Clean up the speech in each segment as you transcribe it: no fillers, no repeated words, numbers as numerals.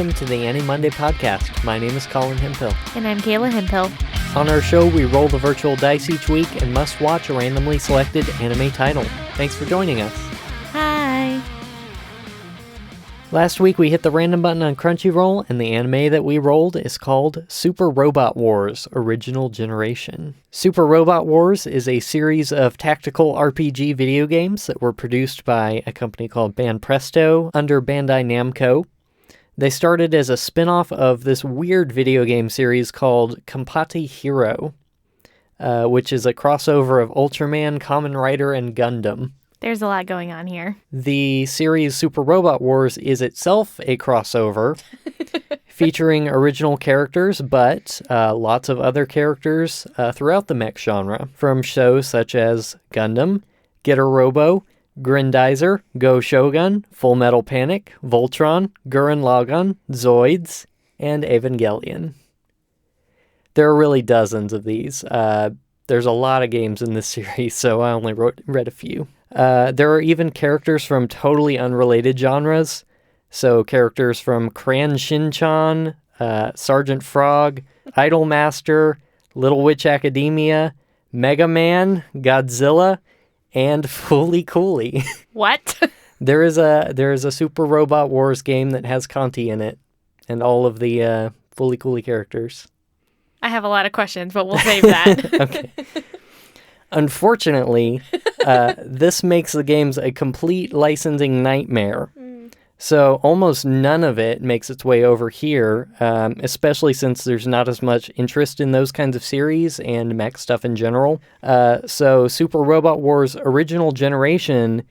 welcome to the AniMonday podcast. My name is Colin Hemphill. And I'm Kayla Hemphill. On our show, we roll the virtual dice each week and must watch a randomly selected anime title. Thanks for joining us. Hi. Last week, we hit the random button on Crunchyroll, and the anime that we rolled is called Super Robot Wars Original Generation. Super Robot Wars is a series of tactical RPG video games that were produced by a company called Banpresto under Bandai Namco. They started as a spin-off of this weird video game series called Kompati Hero, which is a crossover of Ultraman, Kamen Rider, and Gundam. There's a lot going on here. The series Super Robot Wars is itself a crossover featuring original characters, but lots of other characters throughout the mech genre, from shows such as Gundam, Getter Robo, Grindizer, Go Shogun, Full Metal Panic, Voltron, Gurren Lagann, Zoids, and Evangelion. There are really dozens of these. There's a lot of games in this series, so I only read a few. There are even characters from totally unrelated genres. So characters from Cran Shin-chan, Sergeant Frog, Idolmaster, Little Witch Academia, Mega Man, Godzilla, and Fooly Cooly. What? There is a Super Robot Wars game that has Conti in it, and all of the Fooly Cooly characters. I have a lot of questions, but we'll save that. Okay. Unfortunately, this makes the games a complete licensing nightmare. So almost none of it makes its way over here, especially since there's not as much interest in those kinds of series and mech stuff in general. So Super Robot Wars Original Generation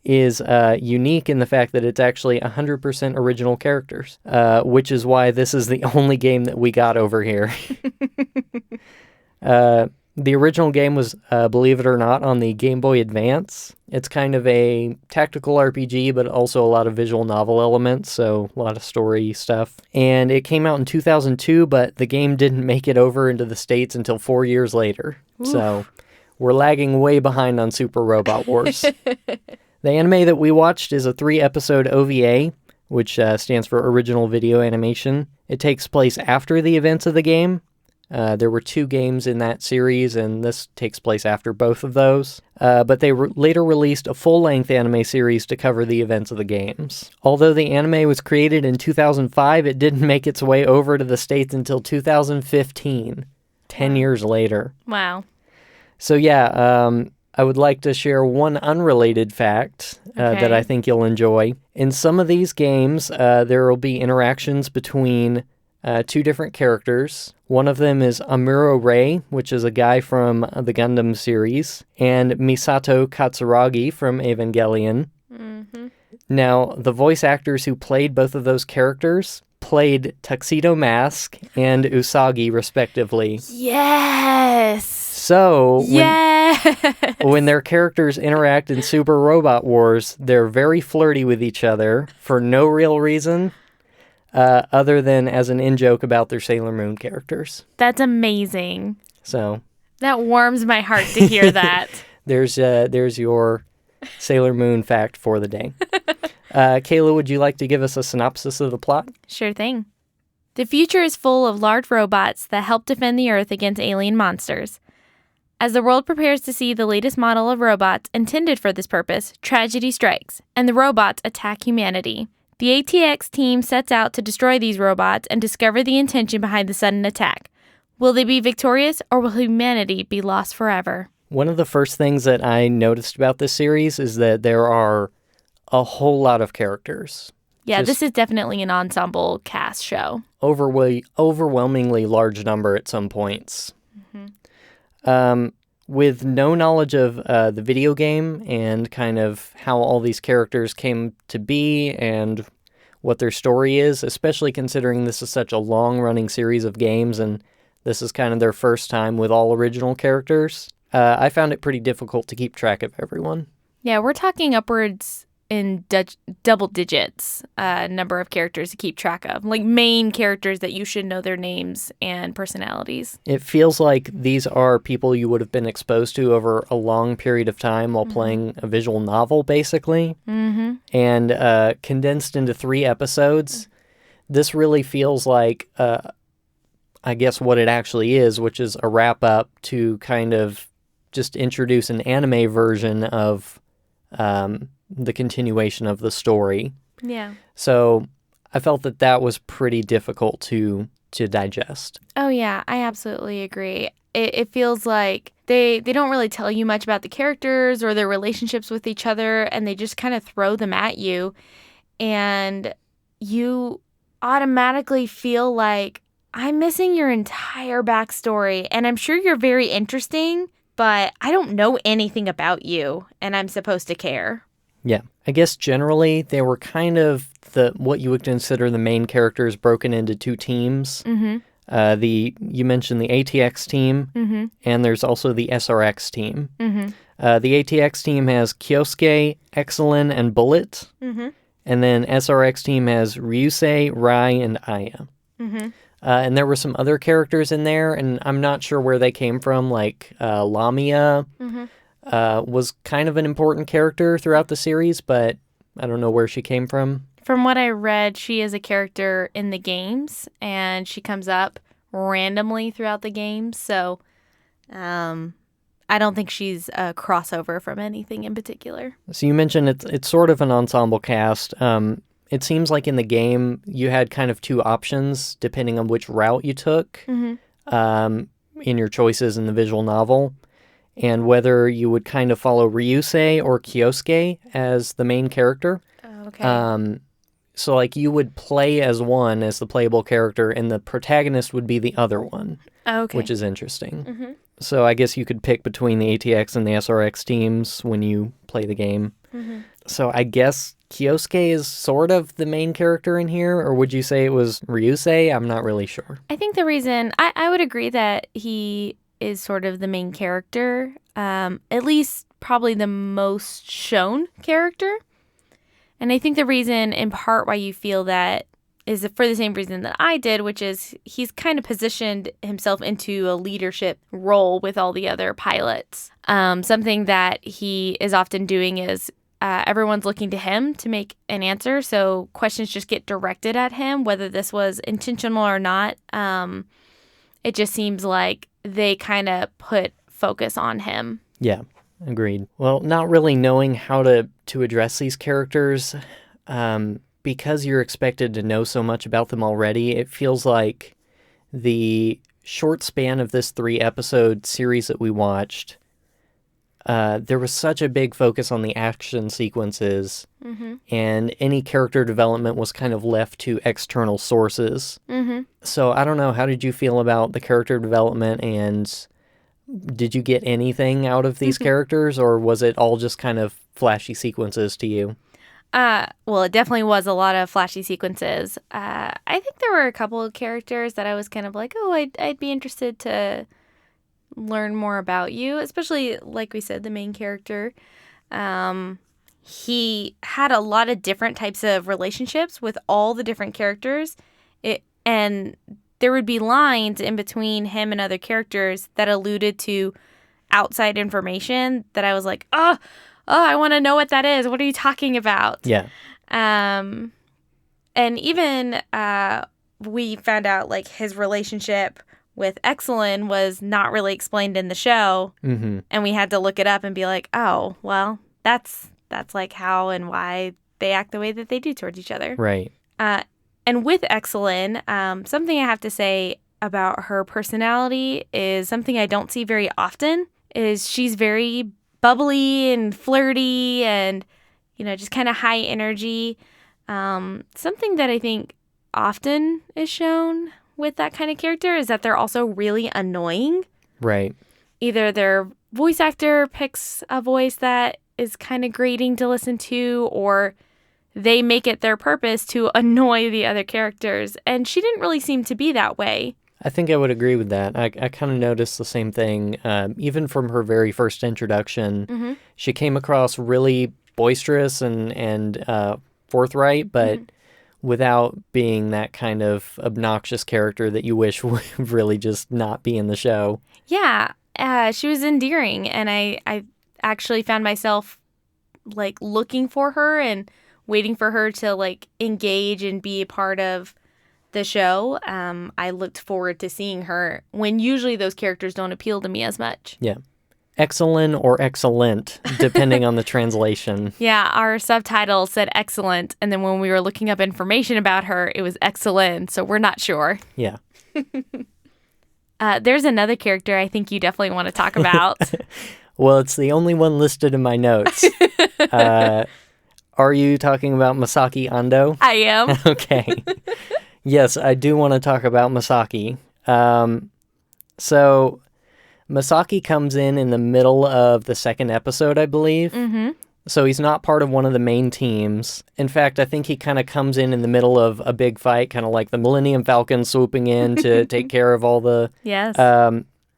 is unique in the fact that it's actually 100% original characters, which is why this is the only game that we got over here. The original game was, believe it or not, on the Game Boy Advance. It's kind of a tactical RPG, but also a lot of visual novel elements, so a lot of story stuff. And it came out in 2002, but the game didn't make it over into the States until 4 years later. Oof. So we're lagging way behind on Super Robot Wars. The anime that we watched is a 3-episode OVA, which stands for Original Video Animation. It takes place after the events of the game. There were 2 games in that series, and this takes place after both of those. But they later released a full-length anime series to cover the events of the games. Although the anime was created in 2005, it didn't make its way over to the States until 2015, 10 years later. Wow. So yeah, I would like to share one unrelated fact that I think you'll enjoy. In some of these games, there will be interactions between 2 different characters. One of them is Amuro Ray, which is a guy from the Gundam series, and Misato Katsuragi from Evangelion. Mm-hmm. Now, the voice actors who played both of those characters played Tuxedo Mask and Usagi, respectively. Yes! So, when their characters interact in Super Robot Wars, they're very flirty with each other for no real reason. Other than as an in-joke about their Sailor Moon characters. That's amazing. So that warms my heart to hear that. There's your Sailor Moon fact for the day. Kayla, would you like to give us a synopsis of the plot? Sure thing. The future is full of large robots that help defend the Earth against alien monsters. As the world prepares to see the latest model of robots intended for this purpose, tragedy strikes, and the robots attack humanity. The ATX team sets out to destroy these robots and discover the intention behind the sudden attack. Will they be victorious, or will humanity be lost forever? One of the first things that I noticed about this series is that there are a whole lot of characters. Yeah, this is definitely an ensemble cast show. Overwhelmingly large number at some points. Mm-hmm. With no knowledge of the video game and kind of how all these characters came to be and what their story is, especially considering this is such a long-running series of games and this is kind of their first time with all original characters, I found it pretty difficult to keep track of everyone. Yeah, we're talking upwards in double digits number of characters to keep track of, like main characters that you should know their names and personalities. It feels like these are people you would have been exposed to over a long period of time while playing a visual novel, basically. Mm-hmm. And condensed into 3 episodes, this really feels like, I guess, what it actually is, which is a wrap-up to kind of just introduce an anime version of the continuation of the story. Yeah. So I felt that was pretty difficult to digest. Oh, yeah, I absolutely agree. It feels like they don't really tell you much about the characters or their relationships with each other, and they just kind of throw them at you. And you automatically feel like, I'm missing your entire backstory, and I'm sure you're very interesting, but I don't know anything about you, and I'm supposed to care. Yeah. I guess generally they were kind of what you would consider the main characters broken into two teams. Mm-hmm. You mentioned the ATX team, Mm-hmm. and there's also the SRX team. Mm-hmm. The ATX team has Kyosuke, Excellin, and Bullet. Mm-hmm. And then SRX team has Ryusei, Rai, and Aya. Mm-hmm. And there were some other characters in there, and I'm not sure where they came from. Like Lamia was kind of an important character throughout the series, but I don't know where she came from. From what I read, she is a character in the games, and she comes up randomly throughout the games. So I don't think she's a crossover from anything in particular. So you mentioned it's sort of an ensemble cast. It seems like in the game you had kind of two options depending on which route you took in your choices in the visual novel, and whether you would kind of follow Ryusei or Kyosuke as the main character. Oh, okay. So like you would play as one as the playable character, and the protagonist would be the other one, Okay. which is interesting. Mm-hmm. So I guess you could pick between the ATX and the SRX teams when you play the game. Mm-hmm. So I guess Kyosuke is sort of the main character in here, or would you say it was Ryusei? I'm not really sure. I think the reason I would agree that he is sort of the main character, at least probably the most shown character. And I think the reason, in part, why you feel that is for the same reason that I did, which is he's kind of positioned himself into a leadership role with all the other pilots. Something that he is often doing is everyone's looking to him to make an answer, so questions just get directed at him, whether this was intentional or not. It just seems like they kind of put focus on him. Yeah, agreed. Well, not really knowing how to address these characters, because you're expected to know so much about them already, it feels like the short span of this 3-episode series that we watched, there was such a big focus on the action sequences, and any character development was kind of left to external sources. So I don't know, how did you feel about the character development, and did you get anything out of these characters, or was it all just kind of flashy sequences to you? Well, it definitely was a lot of flashy sequences. I think there were a couple of characters that I was kind of like, oh, I'd be interested to learn more about you, especially, like we said, the main character. He had a lot of different types of relationships with all the different characters, and there would be lines in between him and other characters that alluded to outside information that I was like, oh, I want to know what that is. What are you talking about? Yeah. And even we found out like his relationship with Excellin was not really explained in the show, and we had to look it up and be like, oh, well, that's like how and why they act the way that they do towards each other. Right. And with Excellin, something I have to say about her personality is something I don't see very often. Is she's very bubbly and flirty and, just kind of high energy. Something that I think often is shown with that kind of character is that they're also really annoying. Right. Either their voice actor picks a voice that is kind of grating to listen to, or they make it their purpose to annoy the other characters. And she didn't really seem to be that way. I think I would agree with that. I kind of noticed the same thing. Even from her very first introduction, she came across really boisterous and forthright, but without being that kind of obnoxious character that you wish would really just not be in the show. Yeah, she was endearing, and I actually found myself like looking for her and waiting for her to like engage and be a part of the show, I looked forward to seeing her when usually those characters don't appeal to me as much. Yeah. Excellent or excellent, depending on the translation. Yeah, our subtitle said excellent, and then when we were looking up information about her, it was excellent, so we're not sure. Yeah. There's another character I think you definitely want to talk about. Well, it's the only one listed in my notes. Are you talking about Masaki Ando? I am. Okay. Yes, I do want to talk about Masaki. So Masaki comes in the middle of the second episode, I believe. Mm-hmm. So he's not part of one of the main teams. In fact, I think he kind of comes in the middle of a big fight, kind of like the Millennium Falcon swooping in to take care of all the... Yes.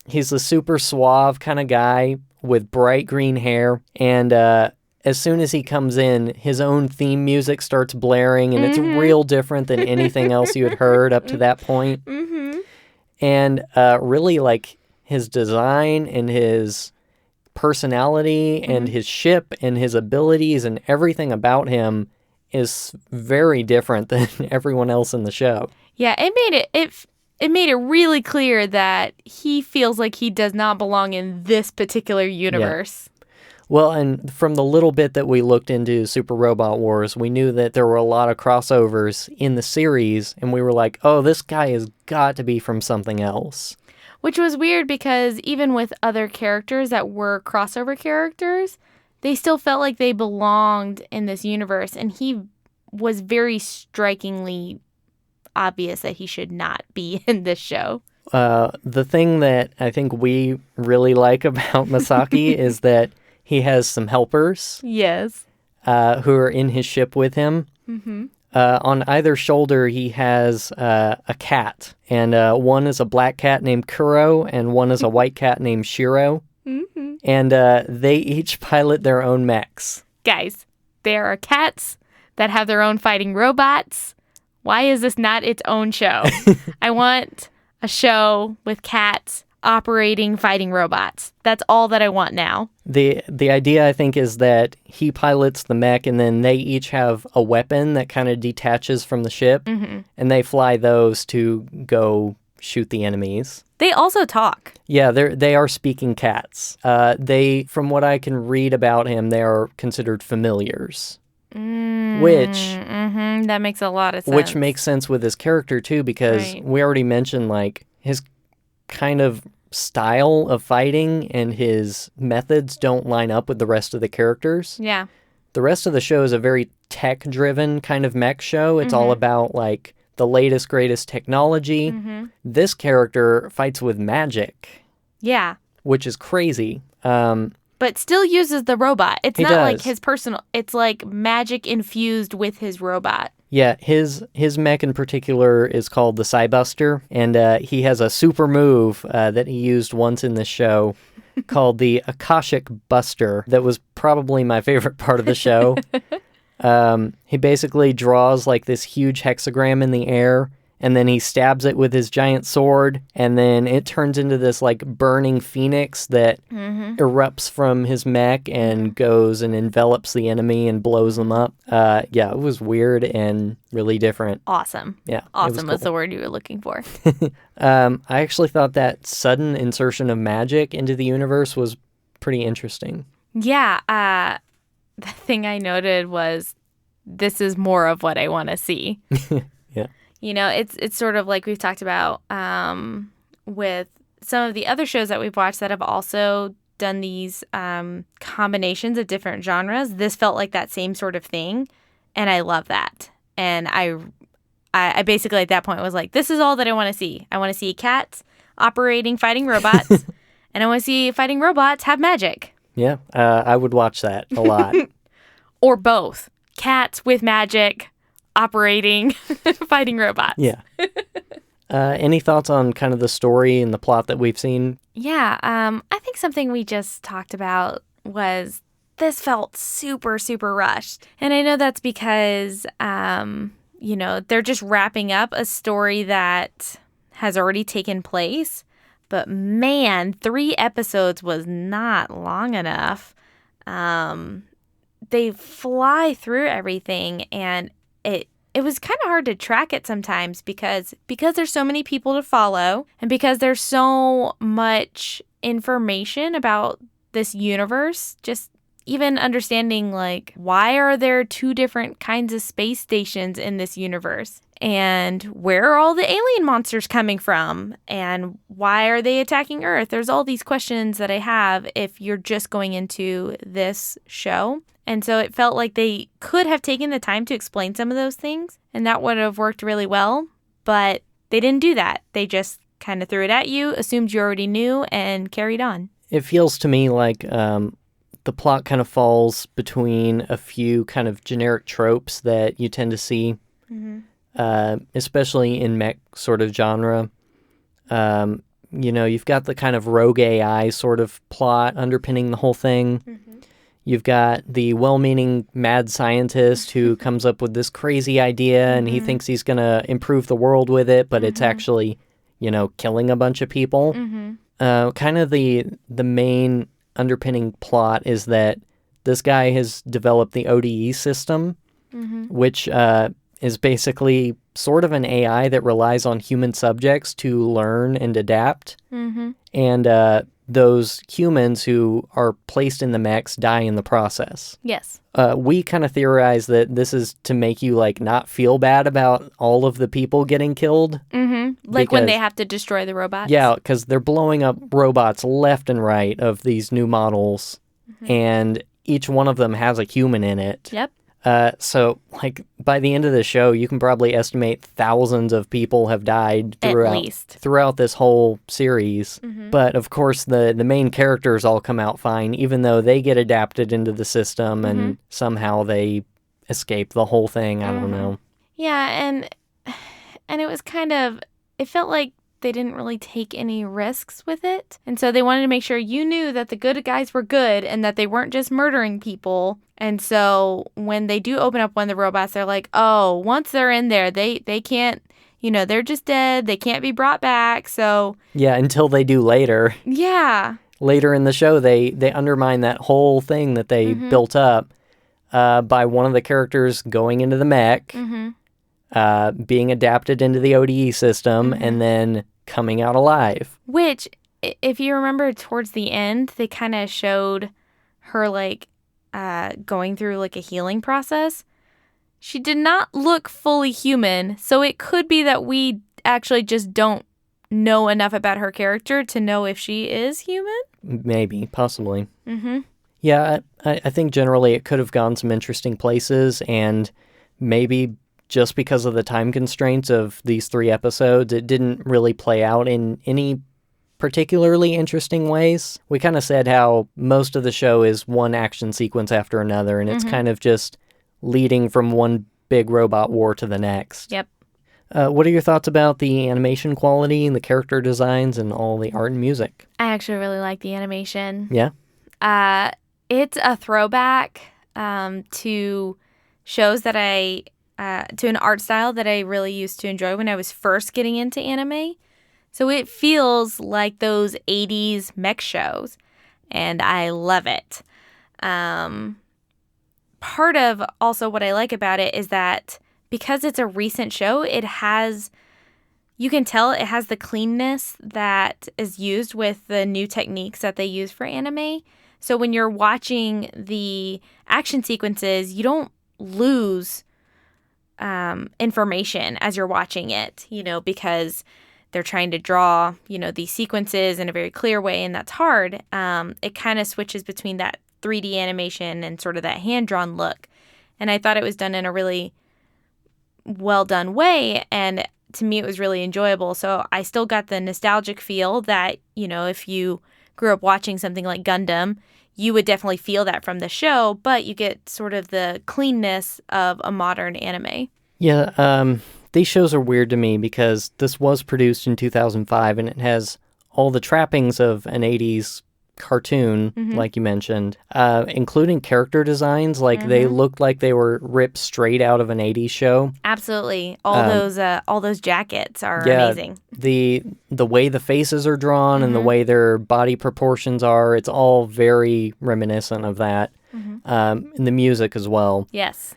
He's a super suave kind of guy with bright green hair. And as soon as he comes in, his own theme music starts blaring, and it's real different than anything else you had heard up to that point. Mm-hmm. And really, like, his design and his personality and his ship and his abilities and everything about him is very different than everyone else in the show. Yeah, it made it really clear that he feels like he does not belong in this particular universe. Yeah. Well, and from the little bit that we looked into Super Robot Wars, we knew that there were a lot of crossovers in the series, and we were like, oh, this guy has got to be from something else. Which was weird because even with other characters that were crossover characters, they still felt like they belonged in this universe. And he was very strikingly obvious that he should not be in this show. The thing that I think we really like about Masaki is that he has some helpers. Yes. Who are in his ship with him. Mm-hmm. On either shoulder, he has a cat. And one is a black cat named Kuro, and one is a white cat named Shiro. Mm-hmm. And they each pilot their own mechs. Guys, there are cats that have their own fighting robots. Why is this not its own show? I want a show with cats operating fighting robots. That's all that I want now. The idea, I think, is that he pilots the mech, and then they each have a weapon that kind of detaches from the ship, and they fly those to go shoot the enemies. They also talk. Yeah, they are speaking cats. From what I can read about him, they are considered familiars. Which that makes a lot of sense. Which makes sense with his character too, because we already mentioned like his kind of style of fighting and his methods don't line up with the rest of the characters. Yeah. The rest of the show is a very tech-driven kind of mech show. It's all about like the latest, greatest technology. This character fights with magic. Yeah. Which is crazy. But still uses the robot. It's He not does. like his personal, it's like magic infused with his robot. Yeah, his mech in particular is called the Psybuster, and he has a super move that he used once in this show called the Akashic Buster that was probably my favorite part of the show. He basically draws like this huge hexagram in the air, and then he stabs it with his giant sword, and then it turns into this like burning phoenix that erupts from his mech and goes and envelops the enemy and blows them up. Yeah, it was weird and really different. Awesome. Yeah. Awesome was was the word you were looking for. I actually thought that sudden insertion of magic into the universe was pretty interesting. Yeah. The thing I noted was this is more of what I want to see. Yeah. You know, it's sort of like we've talked about with some of the other shows that we've watched that have also done these combinations of different genres. This felt like that same sort of thing, and I love that. And I basically at that point was like, this is all that I want to see. I want to see cats operating fighting robots, and I want to see fighting robots have magic. Yeah, I would watch that a lot. Or both. Cats with magic operating fighting robots. Yeah. Any thoughts on kind of the story and the plot that we've seen? Yeah, I think something we just talked about was this felt super, super rushed. And I know that's because, you know, they're just wrapping up a story that has already taken place. But man, 3 episodes was not long enough. They fly through everything, and it was kind of hard to track it sometimes because there's so many people to follow and because there's so much information about this universe, just even understanding like why are there two different kinds of space stations in this universe? And where are all the alien monsters coming from? And why are they attacking Earth? There's all these questions that I have if you're just going into this show. And so it felt like they could have taken the time to explain some of those things, and that would have worked really well. But they didn't do that. They just kind of threw it at you, assumed you already knew, and carried on. It feels to me like the plot kind of falls between a few kind of generic tropes that you tend to see. Especially in mech sort of genre. You've got the kind of rogue AI sort of plot underpinning the whole thing. You've got the well-meaning mad scientist who comes up with this crazy idea and he thinks he's going to improve the world with it, but it's actually, killing a bunch of people. Kind of the main underpinning plot is that this guy has developed the ODE system, which is basically sort of an AI that relies on human subjects to learn and adapt. And those humans who are placed in the mechs die in the process. Yes. We kind of theorize that this is to make you, like, not feel bad about all of the people getting killed. Like when they have to destroy the robots? Yeah, because they're blowing up robots left and right of these new models, and each one of them has a human in it. Yep. So, like, by the end of the show, you can probably estimate thousands of people have died throughout this whole series. But, of course, the main characters all come out fine, even though they get adapted into the system and somehow they escape the whole thing. I don't know. Yeah, and it was kind of, it felt like they didn't really take any risks with it. And so they wanted to make sure you knew that the good guys were good and that they weren't just murdering people. And so when they do open up one of the robots, they're like, oh, once they're in there, they can't, they're just dead. They can't be brought back. So yeah, until they do later. Yeah. Later in the show, they undermine that whole thing that they built up by one of the characters going into the mech, being adapted into the ODE system, and then coming out alive. Which, if you remember towards the end, they kind of showed her like going through like a healing process. She did not look fully human, so it could be that we actually just don't know enough about her character to know if she is human. Maybe, possibly. Yeah, I think generally it could have gone some interesting places, and maybe just because of the time constraints of these 3 episodes, it didn't really play out in any particularly interesting ways. We kind of said how most of the show is one action sequence after another, and it's kind of just leading from one big robot war to the next. Yep. What are your thoughts about the animation quality and the character designs and all the art and music? I actually really like the animation. Yeah? It's a throwback to shows that to an art style that I really used to enjoy when I was first getting into anime. So it feels like those 80s mech shows, and I love it. Part of also what I like about it is that because it's a recent show, you can tell it has the cleanness that is used with the new techniques that they use for anime. So when you're watching the action sequences, you don't lose information as you're watching it, because they're trying to draw, these sequences in a very clear way, and that's hard. It kind of switches between that 3D animation and sort of that hand-drawn look. And I thought it was done in a really well-done way, and to me it was really enjoyable. So I still got the nostalgic feel that, if you grew up watching something like Gundam, you would definitely feel that from the show, but you get sort of the cleanness of a modern anime. Yeah, these shows are weird to me because this was produced in 2005 and it has all the trappings of an 80s cartoon, like you mentioned, including character designs. Like they looked like they were ripped straight out of an 80s show. Absolutely. All those jackets are amazing. The way the faces are drawn and the way their body proportions are, it's all very reminiscent of that. And the music as well. Yes.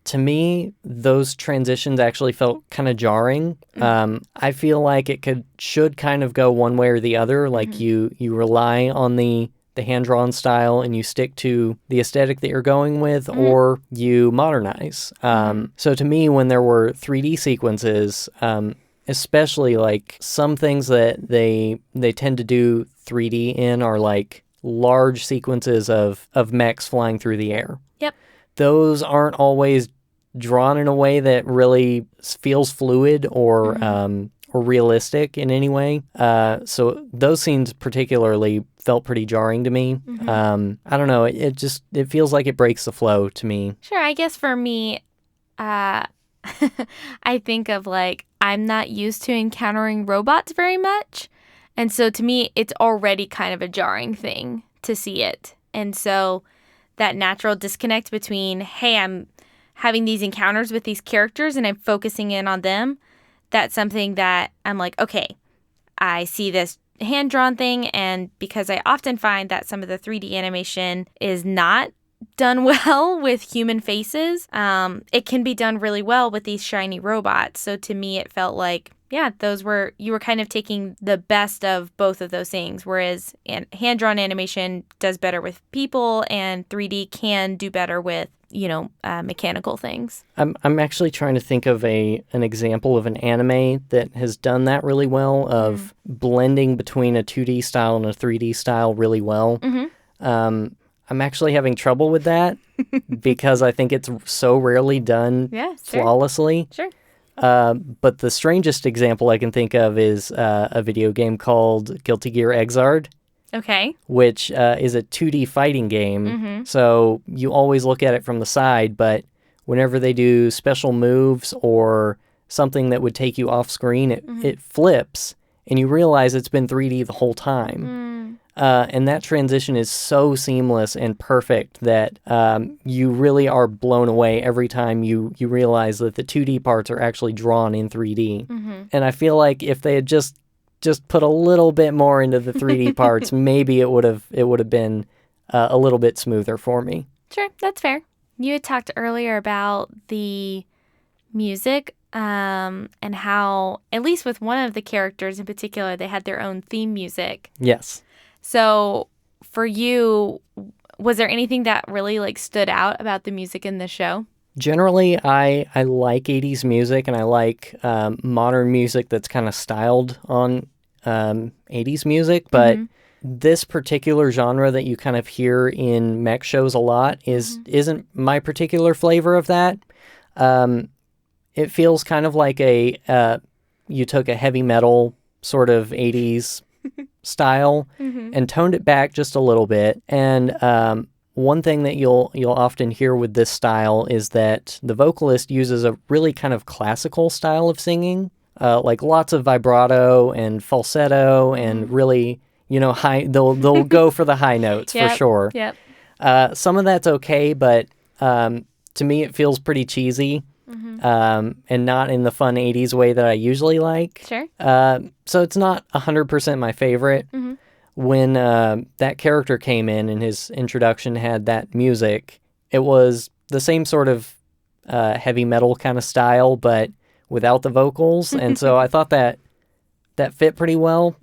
to me, those transitions actually felt kind of jarring. I feel like it should kind of go one way or the other. Like you rely on the hand-drawn style and you stick to the aesthetic that you're going with, or you modernize. So to me, when there were 3D sequences, especially like some things that they tend to do 3D in are like large sequences of mechs flying through the air. Yep. Those aren't always drawn in a way that really feels fluid or realistic in any way. So those scenes particularly felt pretty jarring to me. I don't know. It feels like it breaks the flow to me. Sure. I guess for me, I think of like, I'm not used to encountering robots very much. And so to me, it's already kind of a jarring thing to see it. And so that natural disconnect between, hey, I'm having these encounters with these characters and I'm focusing in on them, that's something that I'm like, okay, I see this hand-drawn thing, and because I often find that some of the 3D animation is not done well with human faces, it can be done really well with these shiny robots. So to me, it felt like, yeah, you were kind of taking the best of both of those things, whereas hand-drawn animation does better with people and 3D can do better with, mechanical things. I'm actually trying to think of an example of an anime that has done that really well, of blending between a 2D style and a 3D style really well. I'm actually having trouble with that because I think it's so rarely done flawlessly. Sure. But the strangest example I can think of is a video game called Guilty Gear Xrd. Okay. Which is a 2D fighting game. So you always look at it from the side, but whenever they do special moves or something that would take you off screen, it flips, and you realize it's been 3D the whole time. And that transition is so seamless and perfect that you really are blown away every time you realize that the 2D parts are actually drawn in 3D. And I feel like if they had just put a little bit more into the 3D parts, maybe it would have been a little bit smoother for me. Sure, that's fair. You had talked earlier about the music and how, at least with one of the characters in particular, they had their own theme music. Yes. So for you, was there anything that really like stood out about the music in the show? Generally, I like 80s music, and I like modern music that's kind of styled on 80s music, but this particular genre that you kind of hear in mech shows a lot isn't my particular flavor of that. It feels kind of like you took a heavy metal sort of 80s style and toned it back just a little bit. And one thing that you'll often hear with this style is that the vocalist uses a really kind of classical style of singing, like lots of vibrato and falsetto and really, high. They'll go for the high notes for sure. Yep. Some of that's okay, but to me it feels pretty cheesy. And not in the fun 80s way that I usually like. Sure. So it's not 100% my favorite. When that character came in and his introduction had that music, it was the same sort of heavy metal kind of style, but without the vocals. And so I thought that fit pretty well,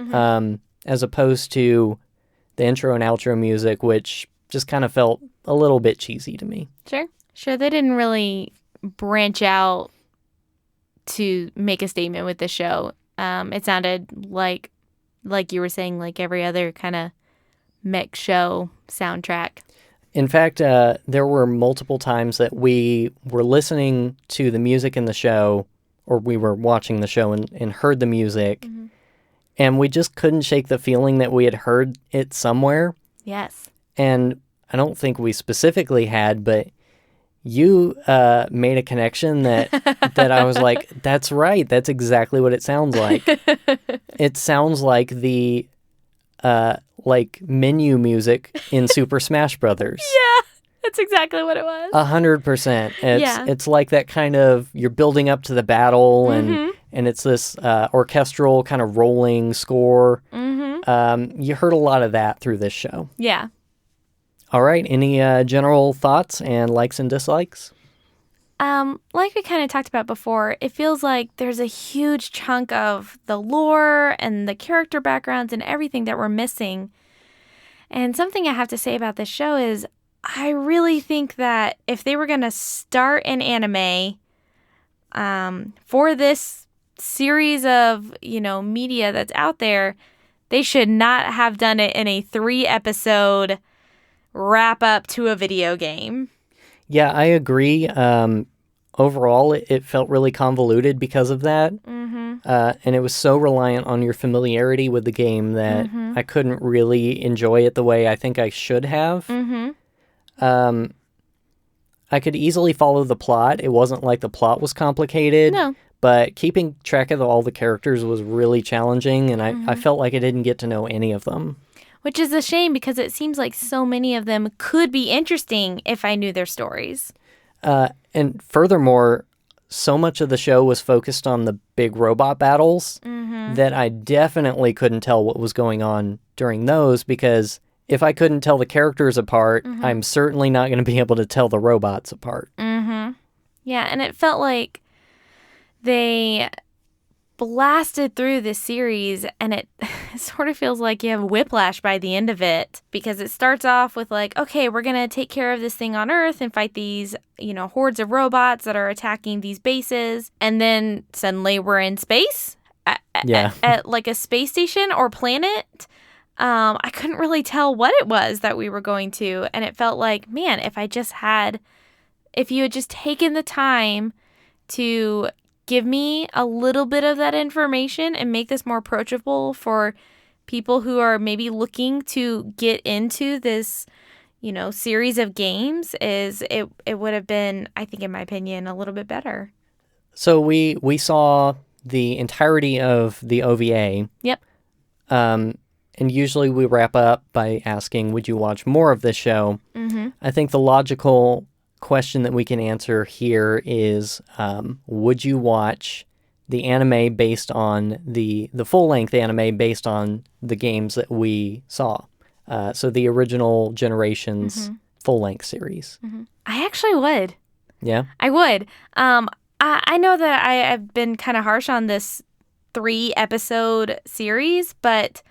as opposed to the intro and outro music, which just kind of felt a little bit cheesy to me. Sure. They didn't really branch out to make a statement with the show. It sounded like you were saying, like every other kind of mech show soundtrack. In fact, there were multiple times that we were listening to the music in the show, or we were watching the show and heard the music, and we just couldn't shake the feeling that we had heard it somewhere. Yes. And I don't think we specifically had, but you made a connection that I was like, that's right. That's exactly what it sounds like. It sounds like the menu music in Super Smash Brothers. Yeah, that's exactly what it was. 100%. It's like that kind of, you're building up to the battle and it's this orchestral kind of rolling score. You heard a lot of that through this show. Yeah. All right. Any general thoughts and likes and dislikes? like we kind of talked about before, it feels like there's a huge chunk of the lore and the character backgrounds and everything that we're missing. And something I have to say about this show is I really think that if they were going to start an anime for this series of, media that's out there, they should not have done it in a 3-episode wrap up to a video game. Yeah, I agree. Overall, it felt really convoluted because of that. Mm-hmm. And it was so reliant on your familiarity with the game that I couldn't really enjoy it the way I think I should have. Mm-hmm. I could easily follow the plot. It wasn't like the plot was complicated. No. But keeping track of all the characters was really challenging, and I felt like I didn't get to know any of them. Which is a shame because it seems like so many of them could be interesting if I knew their stories. And furthermore, so much of the show was focused on the big robot battles that I definitely couldn't tell what was going on during those, because if I couldn't tell the characters apart, I'm certainly not going to be able to tell the robots apart. Yeah, and it felt like they blasted through this series, and it sort of feels like you have whiplash by the end of it, because it starts off with like, okay, we're going to take care of this thing on Earth and fight these, hordes of robots that are attacking these bases, and then suddenly we're in space at like a space station or planet. I couldn't really tell what it was that we were going to, and it felt like, man, if you had just taken the time to give me a little bit of that information and make this more approachable for people who are maybe looking to get into this, series of games, it would have been, I think, in my opinion, a little bit better. So we saw the entirety of the OVA. Yep. And usually we wrap up by asking, would you watch more of this show? I think the logical question that we can answer here is, would you watch the anime based on the full-length anime based on the games that we saw? So the original generation's full-length series. I actually would. Yeah? I would. I know that I've been kind of harsh on this 3-episode series, but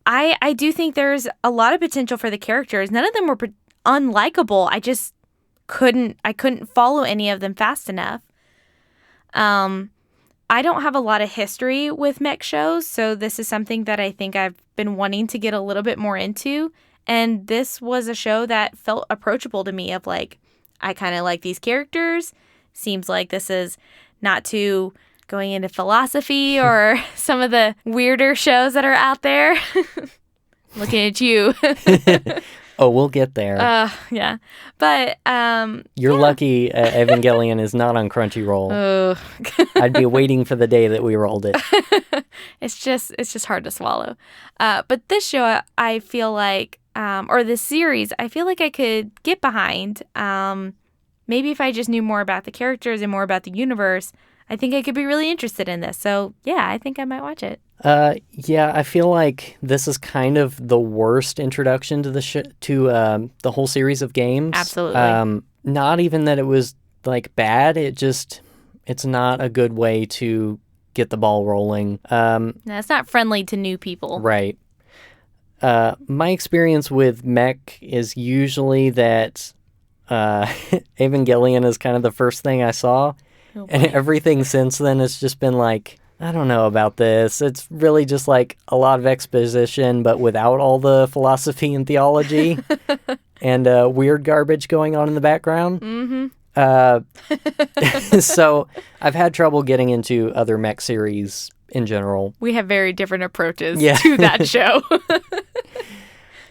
I do think there's a lot of potential for the characters. None of them were unlikable. I couldn't follow any of them fast enough. I don't have a lot of history with mech shows, so this is something that I think I've been wanting to get a little bit more into. And this was a show that felt approachable to me, of like, I kind of like these characters. Seems like this is not too going into philosophy or some of the weirder shows that are out there. Looking at you. Oh, we'll get there. Yeah. But, You're lucky Evangelion is not on Crunchyroll. Oh. I'd be waiting for the day that we rolled it. It's just hard to swallow. But this show, I feel like, or this series, I feel like I could get behind. Maybe if I just knew more about the characters and more about the universe, I think I could be really interested in this. So, yeah, I think I might watch it. Yeah, I feel like this is kind of the worst introduction to the whole series of games. Absolutely. Not even that it was like bad. It's not a good way to get the ball rolling. No, it's not friendly to new people. Right. My experience with mech is usually that Evangelion is kind of the first thing I saw. Oh, and everything since then has just been like, I don't know about this. It's really just like a lot of exposition, but without all the philosophy and theology and weird garbage going on in the background. So I've had trouble getting into other mech series in general. We have very different approaches Yeah. to that show.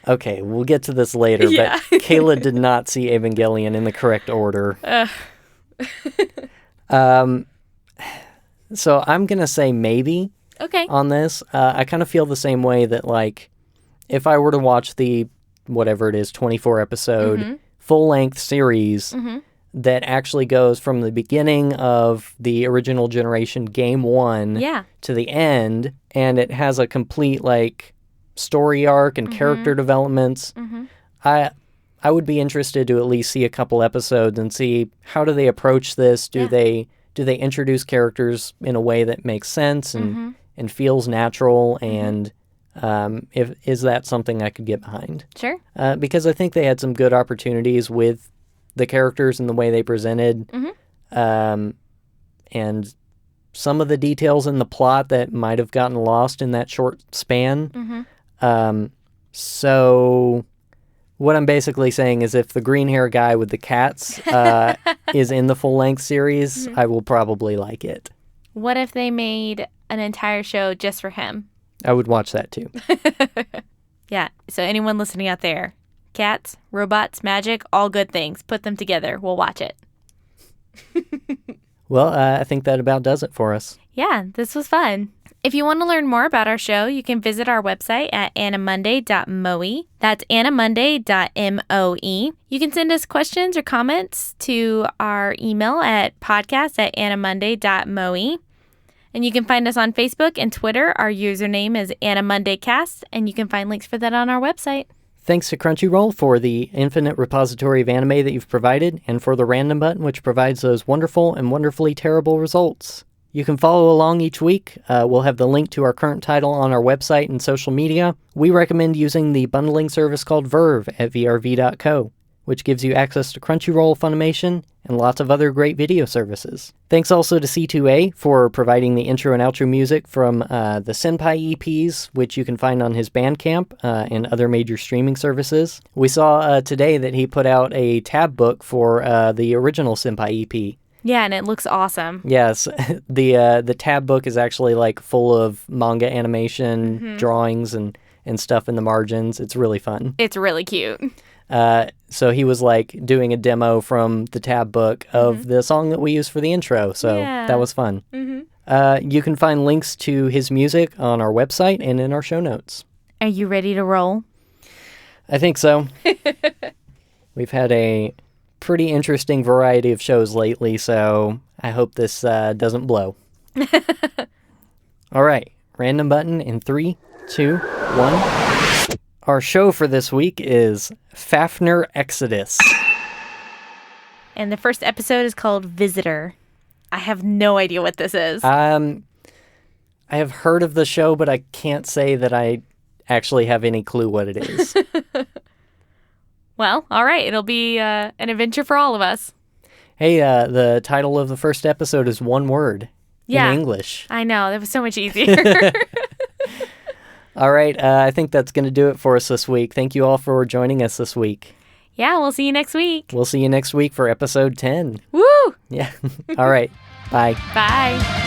Okay, we'll get to this later, Yeah. but Kayla did not see Evangelion in the correct order. So I'm going to say maybe Okay. on this. I kind of feel the same way that, like, if I were to watch the, whatever it is, 24-episode full-length series that actually goes from the beginning of the original generation game 1 to the end, and it has a complete, like, story arc and character developments, I I would be interested to at least see a couple episodes and see how do they approach this. Do they introduce characters in a way that makes sense and feels natural, and if is that something I could get behind? Sure. Because I think they had some good opportunities with the characters and the way they presented, and some of the details in the plot that might have gotten lost in that short span. So what I'm basically saying is if the green hair guy with the cats is in the full-length series, I will probably like it. What if they made an entire show just for him? I would watch that too. Yeah, so anyone listening out there, cats, robots, magic, all good things. Put them together. We'll watch it. Well, I think that about does it for us. Yeah, this was fun. If you want to learn more about our show, you can visit our website at animonday.moe. That's animonday.moe. You can send us questions or comments to our email at podcast@animonday.moe. And you can find us on Facebook and Twitter. Our username is AniMondayCast, and you can find links for that on our website. Thanks to Crunchyroll for the infinite repository of anime that you've provided, and for the random button, which provides those wonderful and wonderfully terrible results. You can follow along each week. We'll have the link to our current title on our website and social media. We recommend using the bundling service called Verve at vrv.co, which gives you access to Crunchyroll, Funimation, and lots of other great video services. Thanks also to C2A for providing the intro and outro music from the Senpai EPs, which you can find on his Bandcamp and other major streaming services. We saw today that he put out a tab book for the original Senpai EP. Yeah, and it looks awesome. Yes, the tab book is actually like full of manga animation, drawings, and stuff in the margins. It's really fun. It's really cute. So he was like doing a demo from the tab book of the song that we used for the intro. So that was fun. You can find links to his music on our website and in our show notes. Are you ready to roll? I think so. We've had a pretty interesting variety of shows lately, so I hope this doesn't blow. All right, random button in 3, 2, 1. Our show for this week is Fafnir Exodus. And the first episode is called Visitor. I have no idea what this is. I have heard of the show, but I can't say that I actually have any clue what it is. Well, all right. It'll be an adventure for all of us. Hey, the title of the first episode is one word in English. I know. That was so much easier. All right. I think that's going to do it for us this week. Thank you all for joining us this week. Yeah, we'll see you next week. We'll see you next week for episode 10. Woo! Yeah. All right. Bye. Bye.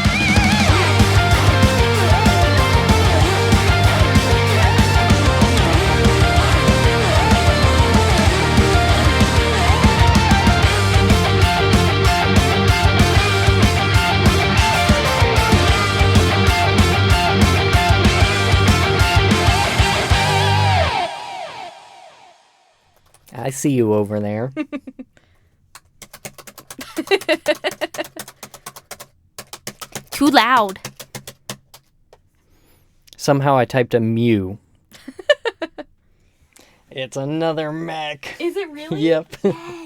I see you over there. Too loud. Somehow I typed a mew. It's another mech. Is it really? Yep. Yes.